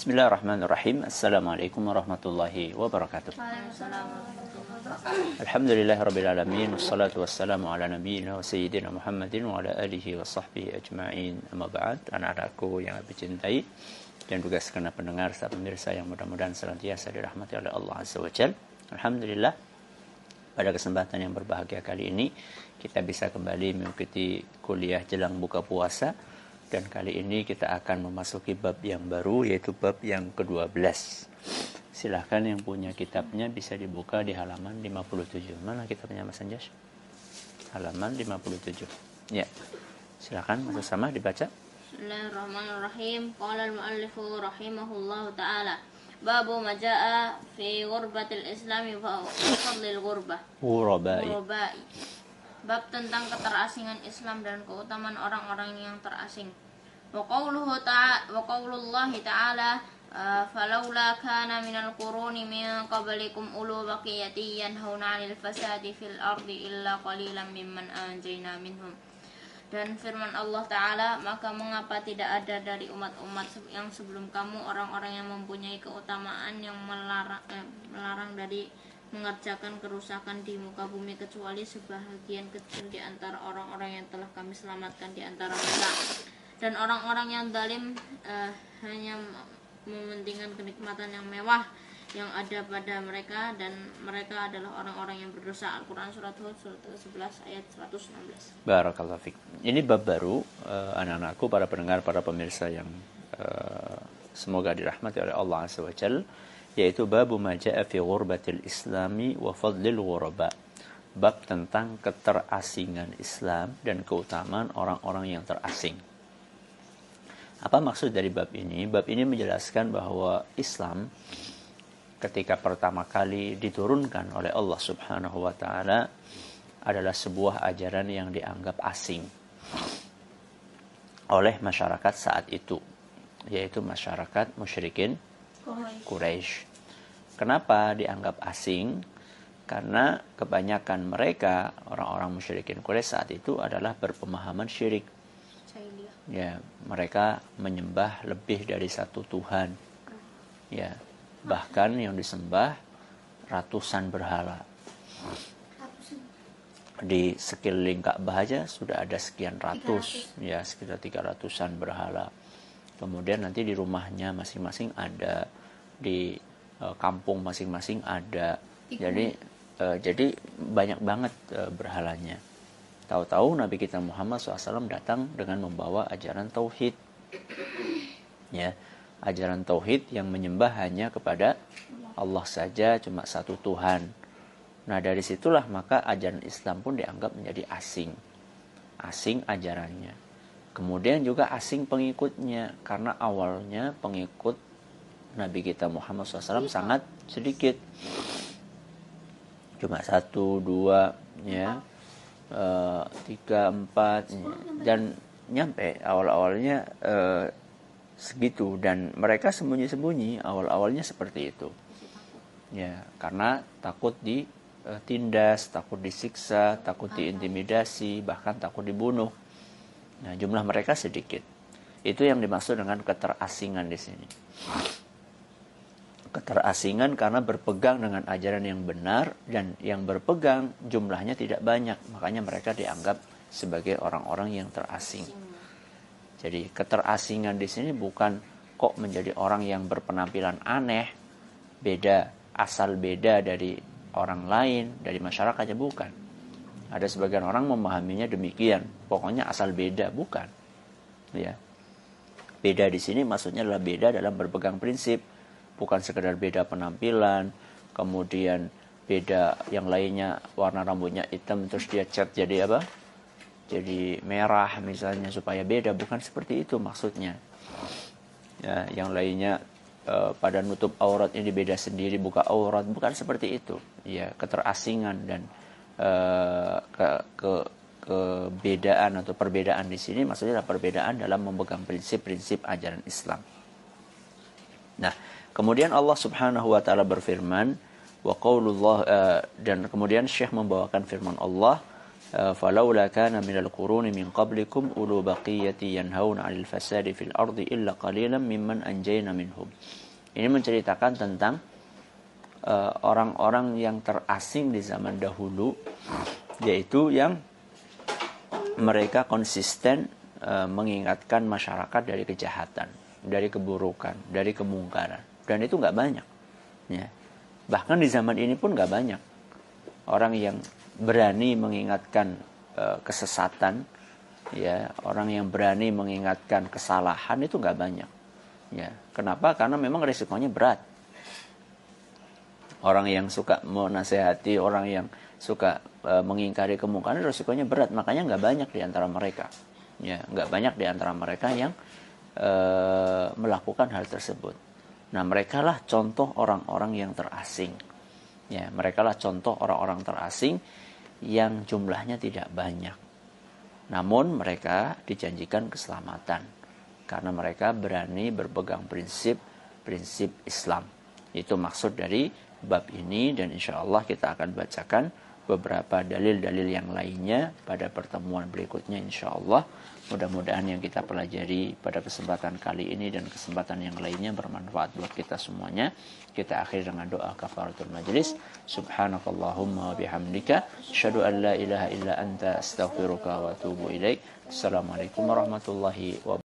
Bismillahirrahmanirrahim. Assalamualaikum warahmatullahi wabarakatuh. Waalaikumsalam. Alhamdulillahirabbil alamin wassalatu wassalamu ala nabiyyina wa sayyidina Muhammadin wa ala alihi wa sahbihi ajma'in. Amma ba'd. Anak-anakku yang aku cintai dan juga segenap pendengar serta pemirsa yang mudah-mudahan senantiasa dirahmati oleh Allah Azza wa Jalla. Alhamdulillah, pada kesempatan yang berbahagia kali ini kita bisa kembali mengikuti kuliah jelang buka puasa, dan kali ini kita akan memasuki bab yang baru, yaitu bab yang ke-12. Silahkan yang punya kitabnya bisa dibuka di halaman 57. Mana kitabnya Mas Anjas? Halaman 57. Ya, silahkan Mas Sama dibaca. Bismillahirrahmanirrahim. Qala al-muallifu rahimahullahu ta'ala, babu ma jaa fi ghurbatil islami wa fadlil ghurbah. Ghurabai. Bab tentang keterasingan Islam dan keutamaan orang-orang yang terasing. Wa qaulullahi ta'ala, falaula kana minal quruni min qablikum ulu baqiyati yanhauna 'anil fasadi fil ardi illa qalilan mimman anjayna minhum. Dan firman Allah Ta'ala, maka mengapa tidak ada dari umat-umat yang sebelum kamu orang-orang yang mempunyai keutamaan yang melarang dari mengerjakan kerusakan di muka bumi, kecuali sebahagian kecil di antara orang-orang yang telah kami selamatkan di antara mereka. Dan orang-orang yang zalim hanya mementingkan kenikmatan yang mewah yang ada pada mereka, dan mereka adalah orang-orang yang berdosa. Al-Quran Surat Hud Surat 11 ayat 116. Barakallahu fiik. Ini bab baru, anak-anakku, para pendengar, para pemirsa yang semoga dirahmati oleh Allah Azza wa Jalla, yaitu babu ma jaa fi ghurbatil islami wa fadlil ghuraba. Bab tentang keterasingan Islam dan keutamaan orang-orang yang terasing. Apa maksud dari bab ini? Bab ini menjelaskan bahwa Islam ketika pertama kali diturunkan oleh Allah Subhanahu wa taala adalah sebuah ajaran yang dianggap asing oleh masyarakat saat itu, yaitu masyarakat musyrikin Quraisy. Kenapa dianggap asing? Karena kebanyakan mereka, orang-orang musyrikin Quraisy saat itu, adalah berpemahaman syirik. Ya, mereka menyembah lebih dari satu Tuhan. Ya, bahkan yang disembah ratusan berhala. Di sekeliling Ka'bah aja sudah ada sekian ratus, ya sekitar 300-an berhala. Kemudian nanti di rumahnya masing-masing ada, di kampung masing-masing ada. Jadi banyak banget berhalanya. Tahu-tahu Nabi kita Muhammad SAW datang dengan membawa ajaran tauhid. Ya, ajaran tauhid yang menyembah hanya kepada Allah saja, cuma satu Tuhan. Nah, dari situlah maka ajaran Islam pun dianggap menjadi asing. Asing ajarannya. Kemudian juga asing pengikutnya, karena awalnya pengikut Nabi kita Muhammad SAW sangat sedikit, cuma 1, 2, ya, 3, 4, dan nyampe awal-awalnya segitu, dan mereka sembunyi-sembunyi awal-awalnya seperti itu, ya, karena takut ditindas, takut disiksa, takut diintimidasi, bahkan takut dibunuh. Nah, jumlah mereka sedikit. Itu yang dimaksud dengan keterasingan di sini. Keterasingan karena berpegang dengan ajaran yang benar, dan yang berpegang jumlahnya tidak banyak, makanya mereka dianggap sebagai orang-orang yang terasing. Jadi keterasingan di sini bukan kok menjadi orang yang berpenampilan aneh, beda, asal beda dari orang lain, dari masyarakatnya, bukan. Ada sebagian orang memahaminya demikian, pokoknya asal beda, bukan. Ya. Beda di sini maksudnya adalah beda dalam berpegang prinsip, bukan sekedar beda penampilan, kemudian beda yang lainnya, warna rambutnya hitam terus dia cat jadi apa? Jadi merah misalnya supaya beda, bukan seperti itu maksudnya. Ya, yang lainnya pada nutup aurat ini beda sendiri, buka aurat, bukan seperti itu. Ya, keterasingan dan kebedaan atau perbedaan di sini maksudnya adalah perbedaan dalam memegang prinsip-prinsip ajaran Islam. Nah, kemudian Allah Subhanahu wa taala berfirman, wa qaulullah, dan kemudian Syekh membawakan firman Allah, فلولا كان من القرون من قبلكم أولو بقية ينهون عن الفساد في الأرض إلا قليلا ممن أنجينا منهم. Ini menceritakan tentang orang-orang yang terasing di zaman dahulu, yaitu yang mereka konsisten mengingatkan masyarakat dari kejahatan, dari keburukan, dari kemungkaran, dan itu nggak banyak. Ya. Bahkan di zaman ini pun nggak banyak orang yang berani mengingatkan kesesatan, ya, orang yang berani mengingatkan kesalahan itu nggak banyak. Ya, kenapa? Karena memang risikonya berat. Orang yang suka menasehati, orang yang suka mengingkari kemungkaran, risikonya berat. Makanya nggak banyak di antara mereka. Ya, nggak banyak di antara mereka yang melakukan hal tersebut. Nah, mereka lah contoh orang-orang yang terasing. Ya, mereka lah contoh orang-orang terasing yang jumlahnya tidak banyak. Namun mereka dijanjikan keselamatan karena mereka berani berpegang prinsip Islam. Itu maksud dari bab ini, dan insya Allah kita akan bacakan beberapa dalil-dalil yang lainnya pada pertemuan berikutnya insya Allah. Mudah-mudahan yang kita pelajari pada kesempatan kali ini dan kesempatan yang lainnya bermanfaat buat kita semuanya. Kita akhiri dengan doa kafaratul majlis. Subhanakallahumma wa bihamdika asyhadu an la ilaha illa anta astaghfiruka wa atubu ilaik. Assalamualaikum warahmatullahi wabarakatuh.